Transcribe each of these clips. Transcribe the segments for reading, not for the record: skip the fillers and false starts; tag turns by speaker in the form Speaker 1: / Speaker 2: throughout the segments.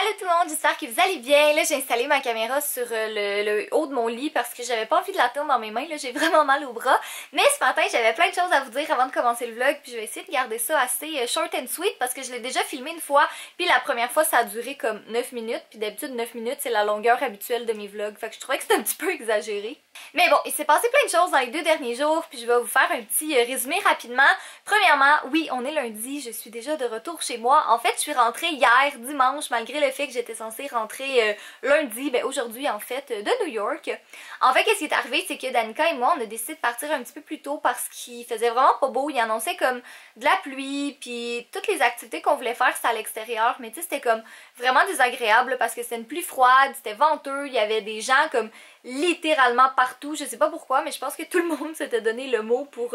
Speaker 1: Allô tout le monde, j'espère que vous allez bien. Là j'ai installé ma caméra sur le haut de mon lit parce que j'avais pas envie de la tenir dans mes mains, là j'ai vraiment mal au bras. Mais ce matin j'avais plein de choses à vous dire avant de commencer le vlog, puis je vais essayer de garder ça assez short and sweet parce que je l'ai déjà filmé une fois, puis la première fois ça a duré comme 9 minutes, puis d'habitude 9 minutes c'est la longueur habituelle de mes vlogs, fait que je trouvais que c'était un petit peu exagéré. Mais bon, il s'est passé plein de choses dans les 2 derniers jours, puis je vais vous faire un petit résumé rapidement. Premièrement, oui, on est lundi, je suis déjà de retour chez moi. En fait, je suis rentrée hier, dimanche, malgré le fait que j'étais censée rentrer lundi, ben aujourd'hui en fait, de New York. En fait, qu'est-ce qui est arrivé, c'est que Danica et moi, on a décidé de partir un petit peu plus tôt parce qu'il faisait vraiment pas beau. Il annonçait comme de la pluie, puis toutes les activités qu'on voulait faire, c'était à l'extérieur. Mais tu sais, c'était comme vraiment désagréable parce que c'était une pluie froide, c'était venteux, il y avait des gens comme littéralement partout, je sais pas pourquoi, mais je pense que tout le monde s'était donné le mot pour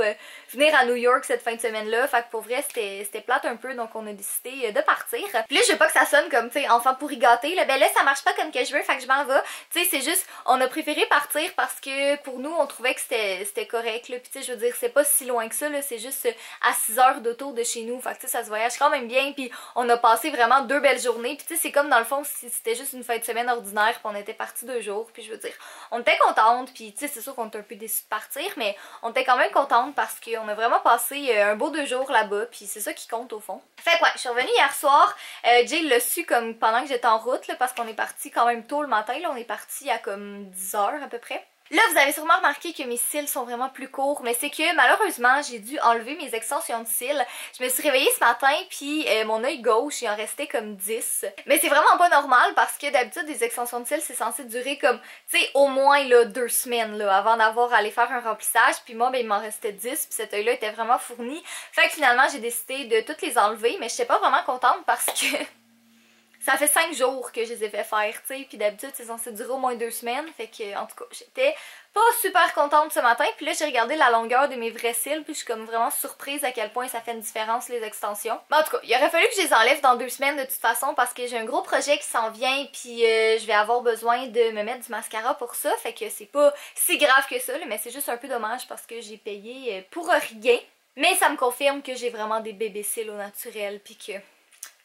Speaker 1: venir à New York cette fin de semaine-là, fait que pour vrai c'était plate un peu, donc on a décidé de partir. Puis là je veux pas que ça sonne comme, tu sais, enfant pourri gâté, là, ben là ça marche pas comme que je veux, fait que je m'en vais, tu sais, c'est juste, on a préféré partir parce que pour nous on trouvait que c'était correct, là, puis tu sais, je veux dire, c'est pas si loin que ça, là, c'est juste à 6 heures d'auto de chez nous, fait que tu sais, ça se voyage quand même bien, puis on a passé vraiment 2 belles journées, puis tu sais, c'est comme dans le fond, si c'était juste une fin de semaine ordinaire, puis on était partis 2 jours, puis je veux dire, on était contente, puis tu sais, c'est sûr qu'on était un peu déçus de partir, mais on était quand même contente parce qu'on a vraiment passé un beau 2 jours là-bas, puis c'est ça qui compte au fond. Fait que ouais, je suis revenue hier soir, Jay l'a su comme pendant que j'étais en route, là, parce qu'on est parti quand même tôt le matin, là, on est parti à comme 10 heures à peu près. Là, vous avez sûrement remarqué que mes cils sont vraiment plus courts, mais c'est que malheureusement, j'ai dû enlever mes extensions de cils. Je me suis réveillée ce matin, puis mon œil gauche, il en restait comme 10. Mais c'est vraiment pas normal parce que d'habitude, des extensions de cils, c'est censé durer comme, tu sais, au moins là, 2 semaines là, avant d'avoir à aller faire un remplissage. Puis moi, ben, il m'en restait 10, puis cet œil-là était vraiment fourni. Fait que finalement, j'ai décidé de toutes les enlever, mais j'étais pas vraiment contente parce que ça fait 5 jours que je les ai fait faire, tu sais, puis d'habitude c'est censé durer au moins 2 semaines, fait que en tout cas j'étais pas super contente ce matin, puis là j'ai regardé la longueur de mes vrais cils, puis je suis comme vraiment surprise à quel point ça fait une différence les extensions. Mais en tout cas, il aurait fallu que je les enlève dans 2 semaines de toute façon parce que j'ai un gros projet qui s'en vient, puis je vais avoir besoin de me mettre du mascara pour ça, fait que c'est pas si grave que ça, là, mais c'est juste un peu dommage parce que j'ai payé pour rien. Mais ça me confirme que j'ai vraiment des bébés cils au naturel, puis que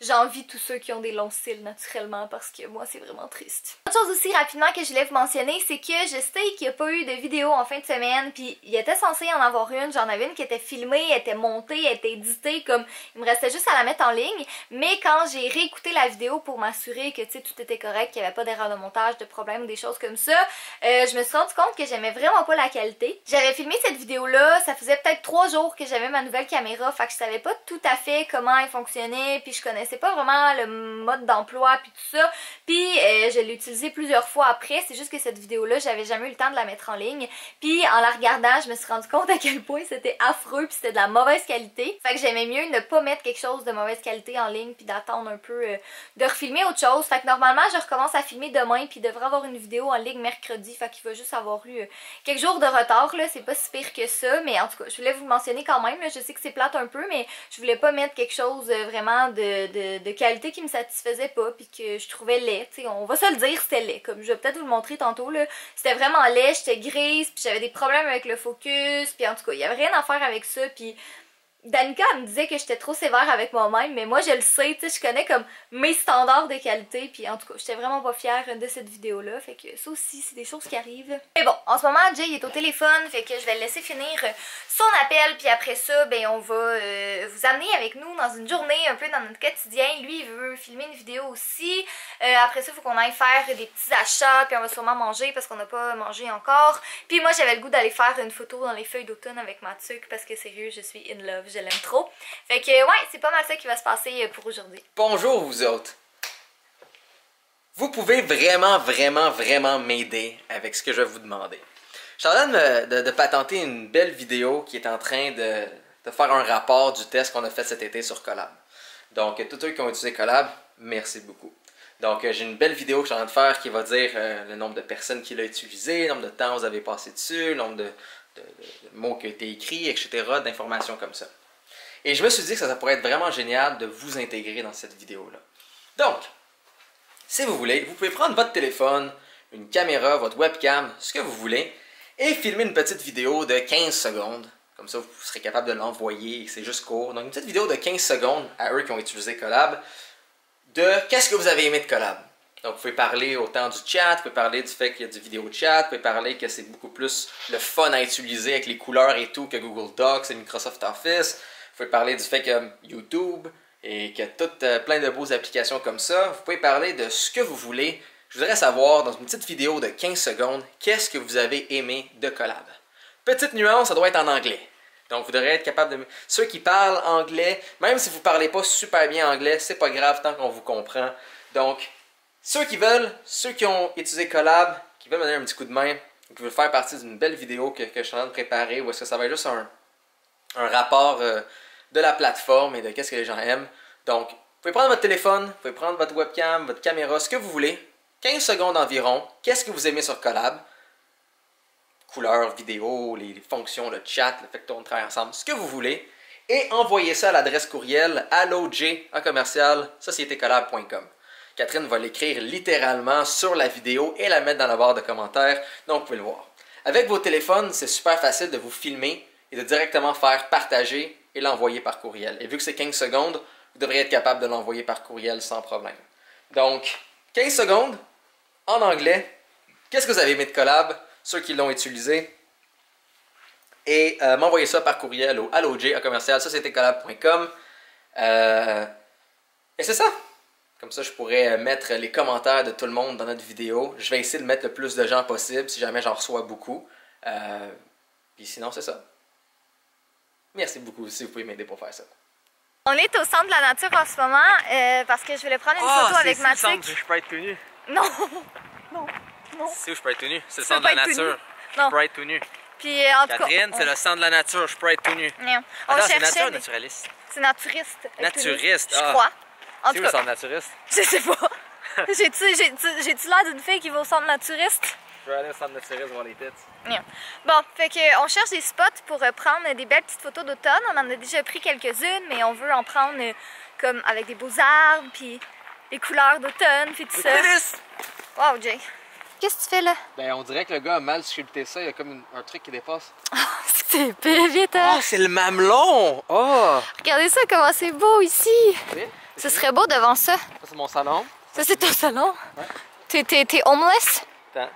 Speaker 1: j'envie tous ceux qui ont des longs cils naturellement parce que moi c'est vraiment triste. Autre chose aussi rapidement que je voulais vous mentionner, c'est que je sais qu'il n'y a pas eu de vidéo en fin de semaine, puis il était censé y en avoir une, j'en avais une qui était filmée, elle était montée, elle était éditée, comme il me restait juste à la mettre en ligne, mais quand j'ai réécouté la vidéo pour m'assurer que tu sais tout était correct, qu'il n'y avait pas d'erreur de montage, de problème, des choses comme ça, je me suis rendu compte que j'aimais vraiment pas la qualité. J'avais filmé cette vidéo là, ça faisait peut-être 3 jours que j'avais ma nouvelle caméra, fait que je savais pas tout à fait comment elle fonctionnait, puis je connaissais pas vraiment le mode d'emploi puis tout ça, puis je l'ai utilisé plusieurs fois après, c'est juste que cette vidéo là j'avais jamais eu le temps de la mettre en ligne, puis en la regardant je me suis rendu compte à quel point c'était affreux puis c'était de la mauvaise qualité, fait que j'aimais mieux ne pas mettre quelque chose de mauvaise qualité en ligne puis d'attendre un peu de refilmer autre chose, fait que normalement je recommence à filmer demain puis devrais avoir une vidéo en ligne mercredi, fait qu'il va juste avoir eu quelques jours de retard là, c'est pas si pire que ça, mais en tout cas je voulais vous le mentionner quand même là, je sais que c'est plate un peu mais je voulais pas mettre quelque chose vraiment de qualité qui me satisfaisait pas puis que je trouvais laid, tu sais, on va se le dire, c'était laid, comme je vais peut-être vous le montrer tantôt là, c'était vraiment laid, j'étais grise puis j'avais des problèmes avec le focus, puis en tout cas il y avait rien à faire avec ça, puis Danica me disait que j'étais trop sévère avec moi-même, mais moi je le sais, tu sais, je connais comme mes standards de qualité, puis en tout cas j'étais vraiment pas fière de cette vidéo là, fait que ça aussi c'est des choses qui arrivent. Mais bon, en ce moment Jay est au téléphone, fait que je vais le laisser finir son appel, puis après ça ben on va vous amener avec nous dans une journée un peu dans notre quotidien. Lui il veut filmer une vidéo aussi, après ça il faut qu'on aille faire des petits achats, puis on va sûrement manger parce qu'on n'a pas mangé encore, puis moi j'avais le goût d'aller faire une photo dans les feuilles d'automne avec ma tuque parce que sérieux je suis in love, je l'aime trop. Fait que ouais, c'est pas mal ça qui va se passer pour aujourd'hui.
Speaker 2: Bonjour vous autres. Vous pouvez vraiment m'aider avec ce que je vais vous demander. Je suis en train de patenter une belle vidéo qui est en train de faire un rapport du test qu'on a fait cet été sur Collab. Donc tous ceux qui ont utilisé Collab, merci beaucoup. Donc j'ai une belle vidéo que je suis en train de faire qui va dire le nombre de personnes qui l'ont utilisé, le nombre de temps que vous avez passé dessus, le nombre de mots qui ont été écrits, etc., d'informations comme ça. Et je me suis dit que ça pourrait être vraiment génial de vous intégrer dans cette vidéo-là. Donc, si vous voulez, vous pouvez prendre votre téléphone, une caméra, votre webcam, ce que vous voulez, et filmer une petite vidéo de 15 secondes. Comme ça, vous serez capable de l'envoyer, c'est juste court. Donc, une petite vidéo de 15 secondes à eux qui ont utilisé Collab, de qu'est-ce que vous avez aimé de collab. Donc, vous pouvez parler autant du chat, vous pouvez parler du fait qu'il y a du vidéo chat, vous pouvez parler que c'est beaucoup plus le fun à utiliser avec les couleurs et tout que Google Docs et Microsoft Office. Vous pouvez parler du fait qu'il y a YouTube et qu'il y a toutes plein de beaux applications comme ça. Vous pouvez parler de ce que vous voulez. Je voudrais savoir, dans une petite vidéo de 15 secondes, qu'est-ce que vous avez aimé de collab. Petite nuance, ça doit être en anglais. Donc, vous devrez être capable de... Ceux qui parlent anglais, même si vous ne parlez pas super bien anglais, c'est pas grave tant qu'on vous comprend. Donc, ceux qui ont utilisé Collab, qui veulent me donner un petit coup de main, qui veulent faire partie d'une belle vidéo que je suis en train de préparer, ou est-ce que ça va être juste un rapport de la plateforme et de qu'est-ce que les gens aiment. Donc, vous pouvez prendre votre téléphone, vous pouvez prendre votre webcam, votre caméra, ce que vous voulez. 15 secondes environ. Qu'est-ce que vous aimez sur Collab? Couleurs, vidéo, les fonctions, le chat, le fait que tout le monde travaille ensemble, ce que vous voulez. Et envoyez ça à l'adresse courriel alloj@sociétécollab.com. Catherine va l'écrire littéralement sur la vidéo et la mettre dans la barre de commentaires, donc vous pouvez le voir. Avec vos téléphones, c'est super facile de vous filmer et de directement faire partager et l'envoyer par courriel. Et vu que c'est 15 secondes, vous devriez être capable de l'envoyer par courriel sans problème. Donc, 15 secondes, en anglais, qu'est-ce que vous avez aimé de Collab, ceux qui l'ont utilisé, et m'envoyer ça par courriel au alloj@sociétécollab.com. Et c'est ça! Comme ça, je pourrais mettre les commentaires de tout le monde dans notre vidéo. Je vais essayer de mettre le plus de gens possible si jamais j'en reçois beaucoup. Puis sinon, c'est ça. Merci beaucoup si vous pouvez m'aider pour faire ça.
Speaker 1: On est au centre de la nature en ce moment parce que je voulais prendre une photo avec Matic.
Speaker 3: C'est le centre où je peux être tout nu.
Speaker 1: Non, non, non.
Speaker 3: C'est où je peux être tout nu. C'est le centre de la nature.
Speaker 1: Non.
Speaker 3: Je peux être tout nu.
Speaker 1: Puis en tout cas,
Speaker 3: Catherine, c'est le centre de la nature. Je peux être tout nu.
Speaker 1: On
Speaker 3: Attends, c'est
Speaker 1: cherchait
Speaker 3: nature ou naturaliste?
Speaker 1: C'est naturiste.
Speaker 3: Naturiste,
Speaker 1: je crois. En
Speaker 3: C'est
Speaker 1: tout
Speaker 3: où le
Speaker 1: cas,
Speaker 3: centre naturiste?
Speaker 1: je sais pas. J'ai-tu l'air d'une fille qui va au centre naturiste?
Speaker 3: Je vais aller au centre naturiste voir les têtes.
Speaker 1: Bon, fait que on cherche des spots pour prendre des belles petites photos d'automne. On en a déjà pris quelques-unes, mais on veut en prendre comme avec des beaux arbres, puis les couleurs d'automne, puis tout ça. Wow, Jay. Qu'est-ce que tu fais là?
Speaker 3: Ben, on dirait que le gars a mal sculpté ça. Il y a comme un truc qui dépasse.
Speaker 1: C'est épais, vite, hein?
Speaker 3: Oh, c'est le mamelon! Oh!
Speaker 1: Regardez ça, comment c'est beau ici!
Speaker 3: Oui,
Speaker 1: Ce serait beau devant ça.
Speaker 3: ça, c'est mon salon.
Speaker 1: Ça, c'est ton salon?
Speaker 3: Ouais.
Speaker 1: T'es homeless?
Speaker 3: Attends.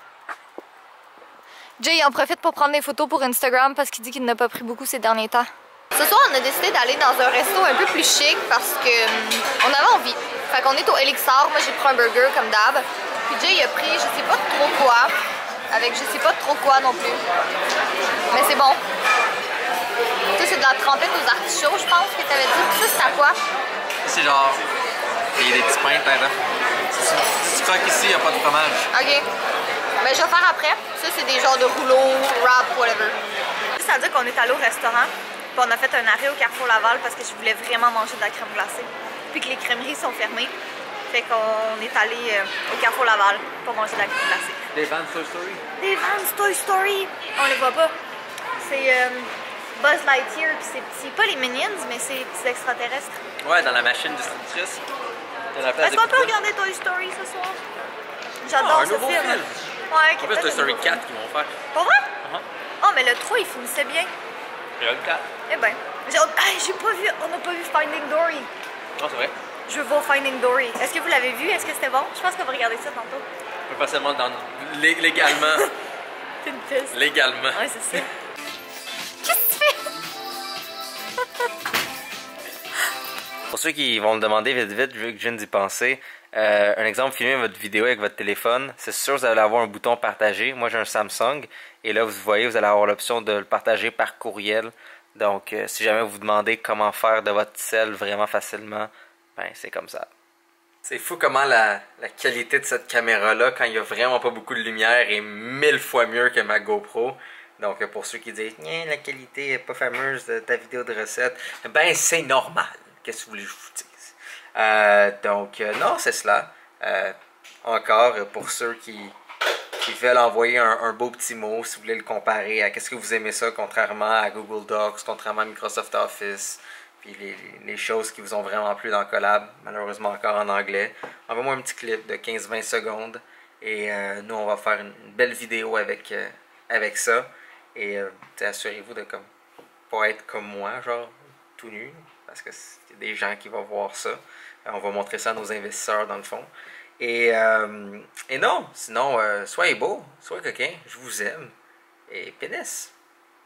Speaker 1: Jay en profite pour prendre des photos pour Instagram parce qu'il dit qu'il n'a pas pris beaucoup ces derniers temps. Ce soir, on a décidé d'aller dans un resto un peu plus chic parce que on avait envie. Fait qu'on est au Elixir. Moi, j'ai pris un burger comme d'hab. Puis Jay, il a pris je sais pas trop quoi. Avec je sais pas trop quoi non plus. Mais c'est bon. Ça, c'est de la trempette aux artichauts, je pense que t'avais dit. Ça, c'est à quoi?
Speaker 3: C'est genre. Il y a des petits pains dedans. Si tu croques ici, il n'y a pas de fromage.
Speaker 1: Ok. Ben, je vais faire après. Ça, c'est des genres de rouleaux, wrap, whatever. Ça veut dire qu'on est allé au restaurant. Puis on a fait un arrêt au Carrefour Laval parce que je voulais vraiment manger de la crème glacée. Puis que les crèmeries sont fermées. Fait qu'on est allé au Carrefour Laval pour manger de la crème glacée.
Speaker 3: Des Vans Toy Story?
Speaker 1: Des Vans Toy Story! On les voit pas. C'est Buzz Lightyear, puis c'est pas les Minions, mais c'est des extraterrestres.
Speaker 3: Ouais, dans la machine distributrice.
Speaker 1: Est-ce qu'on peut regarder Toy Story ce soir? J'adore ce film. Ouais,
Speaker 3: En plus, Toy Story 4 qu'ils vont faire.
Speaker 1: Pour vrai? Oh, mais le 3, il finissait bien.
Speaker 3: Il y a le 4.
Speaker 1: Eh ben, j'ai pas vu, on n'a pas vu Finding Dory.
Speaker 3: Non, c'est vrai.
Speaker 1: Je veux voir Finding Dory. Est-ce que vous l'avez vu? Est-ce que c'était bon? Je pense qu'on va regarder ça tantôt.
Speaker 3: On peut facilement dans... légalement.
Speaker 1: C'est une piste.
Speaker 3: Légalement.
Speaker 1: Ouais, c'est ça. Qu'est-ce que tu fais?
Speaker 2: Pour ceux qui vont me demander vite vite, vu que je viens d'y penser, un exemple, filmez votre vidéo avec votre téléphone. C'est sûr que vous allez avoir un bouton partager. Moi, j'ai un Samsung. Et là, vous voyez, vous allez avoir l'option de le partager par courriel. Donc, si jamais vous vous demandez comment faire de votre cell vraiment facilement, ben, c'est comme ça. C'est fou comment la qualité de cette caméra-là, quand il n'y a vraiment pas beaucoup de lumière, est 1000 fois mieux que ma GoPro. Donc, pour ceux qui disent « la qualité n'est pas fameuse de ta vidéo de recette », ben, c'est normal. Qu'est-ce que vous voulez que je vous dise? Donc, non, c'est cela. Encore, pour ceux qui veulent envoyer un beau petit mot, si vous voulez le comparer à qu'est-ce que vous aimez ça, contrairement à Google Docs, contrairement à Microsoft Office, puis les choses qui vous ont vraiment plu dans Collab, malheureusement encore en anglais. Envoyez-moi un petit clip de 15-20 secondes et nous, on va faire une belle vidéo avec ça. Et assurez-vous de pas être comme moi, genre tout nu. parce que c'est des gens qui vont voir ça. On va montrer ça à nos investisseurs dans le fond. Et non, sinon, soyez beaux, soyez coquins, je vous aime. Et pénis!